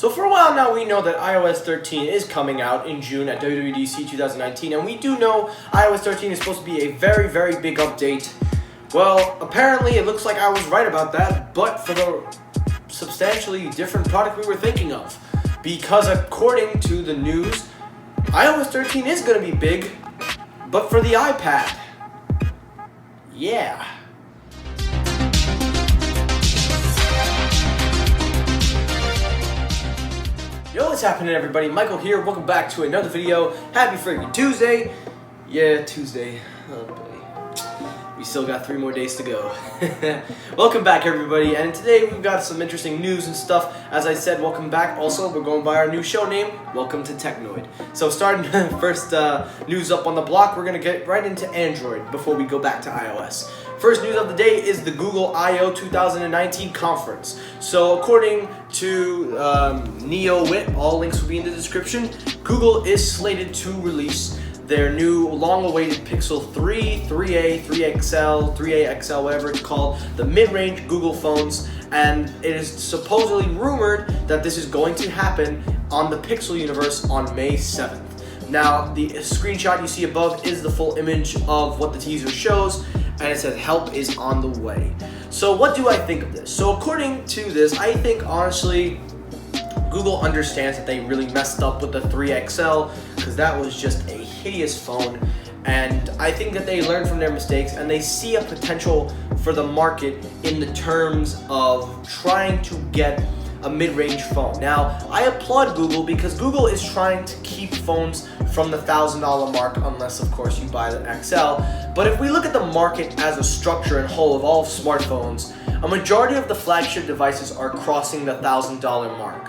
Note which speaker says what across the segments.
Speaker 1: So for a while now, we know that iOS 13 is coming out in June at WWDC 2019, and we do know iOS 13 is supposed to be a very, very big update. Well, apparently it looks like I was right about that, but for the substantially different product we were thinking of. Because according to the news, iOS 13 is going to be big, but for the iPad. Yeah. Yo, what's happening, everybody? Michael here. Welcome back to another video. Happy freaking Tuesday. Yeah, Tuesday. Oh boy. We still got 3 more days to go. Welcome back, everybody. And today we've got some interesting news and stuff. As I said, welcome back. Also, we're going by our new show name, Welcome to Technoid. So starting first news up on the block, we're going to get right into Android before we go back to iOS. First news of the day is the Google I/O 2019 conference. So according to NeoWit, all links will be in the description, Google is slated to release their new long-awaited Pixel 3, 3A, 3XL, 3A XL, whatever it's called, the mid-range Google phones, and it is supposedly rumored that this is going to happen on the Pixel universe on May 7th. Now, the screenshot you see above is the full image of what the teaser shows, and it says help is on the way. So what do I think of this? So according to this, I think honestly Google understands that they really messed up with the 3XL because that was just a hideous phone, and I think that they learned from their mistakes and they see a potential for the market in the terms of trying to get a mid-range phone. Now, I applaud Google because Google is trying to keep phones from the $1,000 mark, unless of course you buy the XL. But if we look at the market as a structure and whole of all smartphones, a majority of the flagship devices are crossing the $1,000 mark.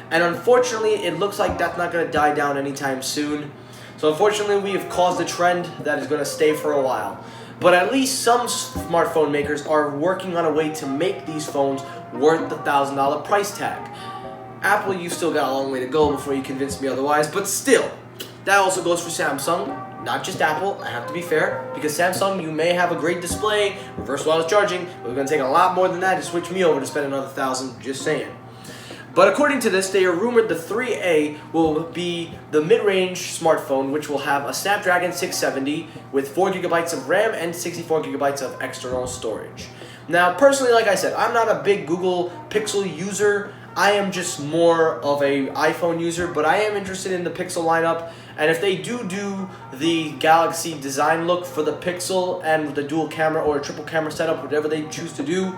Speaker 1: And unfortunately, it looks like that's not going to die down anytime soon. So unfortunately, we have caused a trend that is going to stay for a while. But at least some smartphone makers are working on a way to make these phones worth the $1,000 price tag. Apple, you've still got a long way to go before you convince me otherwise, but still, that also goes for Samsung, not just Apple. I have to be fair, because Samsung, you may have a great display, reverse wireless charging, but it's going to take a lot more than that to switch me over to spend another $1,000, just saying. But according to this, they are rumored the 3A will be the mid-range smartphone, which will have a Snapdragon 670 with 4 GB of RAM and 64 GB of external storage. Now, personally, like I said, I'm not a big Google Pixel user. I am just more of an iPhone user, but I am interested in the Pixel lineup. And if they do the Galaxy design look for the Pixel and with the dual camera or a triple camera setup, whatever they choose to do,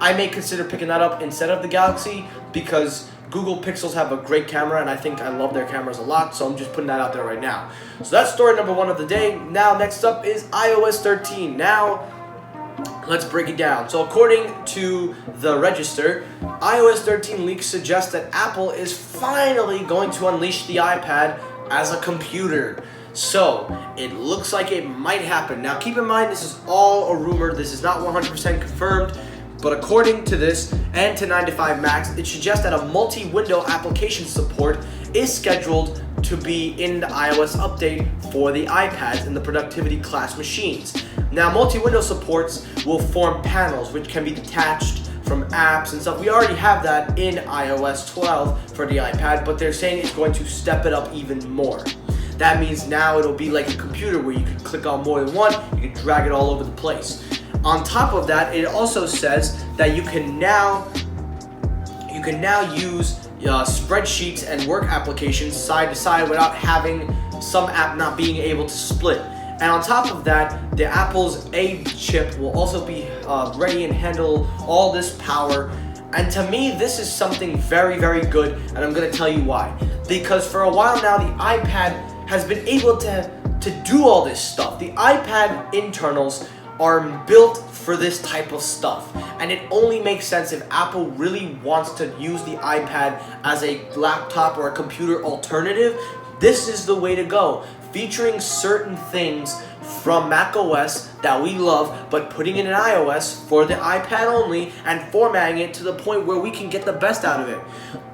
Speaker 1: I may consider picking that up instead of the Galaxy because Google Pixels have a great camera and I think I love their cameras a lot, so I'm just putting that out there right now. So that's story number 1 of the day. Now, next up is iOS 13. Now, let's break it down. So according to the Register, iOS 13 leaks suggest that Apple is finally going to unleash the iPad as a computer. So, it looks like it might happen. Now, keep in mind, this is all a rumor. This is not 100% confirmed. But according to this, and to 9to5 Max, it suggests that a multi-window application support is scheduled to be in the iOS update for the iPads and the productivity class machines. Now, multi-window supports will form panels which can be detached from apps and stuff. We already have that in iOS 12 for the iPad, but they're saying it's going to step it up even more. That means now it'll be like a computer where you can click on more than one, you can drag it all over the place. On top of that, it also says that you can now use spreadsheets and work applications side to side without having some app not being able to split. And on top of that, the Apple's A chip will also be ready and handle all this power. And to me, this is something very, very good, and I'm going to tell you why. Because for a while now, the iPad has been able to do all this stuff. The iPad internals are built for this type of stuff, and it only makes sense if Apple really wants to use the iPad as a laptop or a computer alternative. This is the way to go, featuring certain things from macOS that we love, but putting it in iOS for the iPad only and formatting it to the point where we can get the best out of it.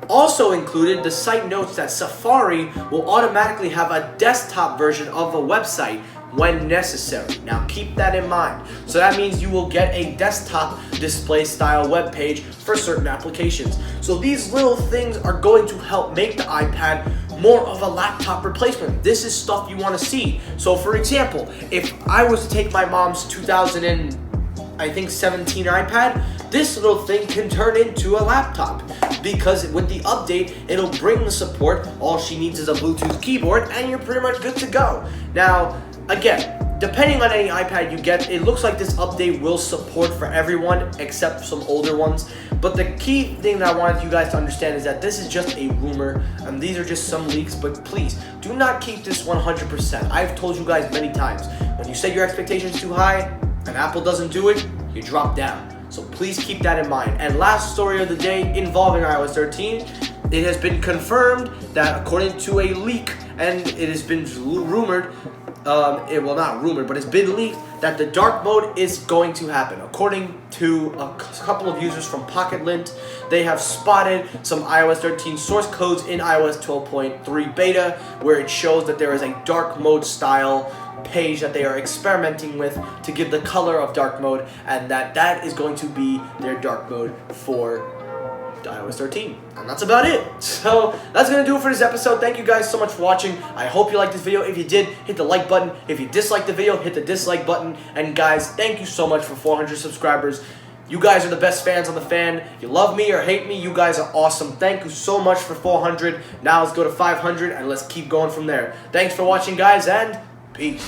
Speaker 1: Also included, the site notes that Safari will automatically have a desktop version of a website when necessary. Now keep that in mind. So that means you will get a desktop display style web page for certain applications. So these little things are going to help make the iPad more of a laptop replacement. This is stuff you want to see. So for example, if I was to take my mom's 2017 iPad, this little thing can turn into a laptop, because with the update, it'll bring the support. All she needs is a Bluetooth keyboard and you're pretty much good to go. Now, again, depending on any iPad you get, it looks like this update will support for everyone except some older ones. But the key thing that I wanted you guys to understand is that this is just a rumor and these are just some leaks, but please do not keep this 100%. I've told you guys many times, when you set your expectations too high and Apple doesn't do it, you drop down. So please keep that in mind. And last story of the day involving iOS 13, it has been confirmed that according to a leak, and it has been rumored, not rumored, but it's been leaked that the dark mode is going to happen. According to a couple of users from PocketLint, they have spotted some iOS 13 source codes in iOS 12.3 beta where it shows that there is a dark mode style page that they are experimenting with to give the color of dark mode, and that is going to be their dark mode for iOS 13. And that's about it. So that's gonna do it for this episode. Thank you guys so much for watching. I hope you liked this video. If you did, hit the like button. If you disliked the video, hit the dislike button. And guys, thank you so much for 400 subscribers. You guys are the best fans on the fan. If you love me or hate me, you guys are awesome. Thank you so much for 400. Now let's go to 500 and let's keep going from there. Thanks for watching, guys, and peace.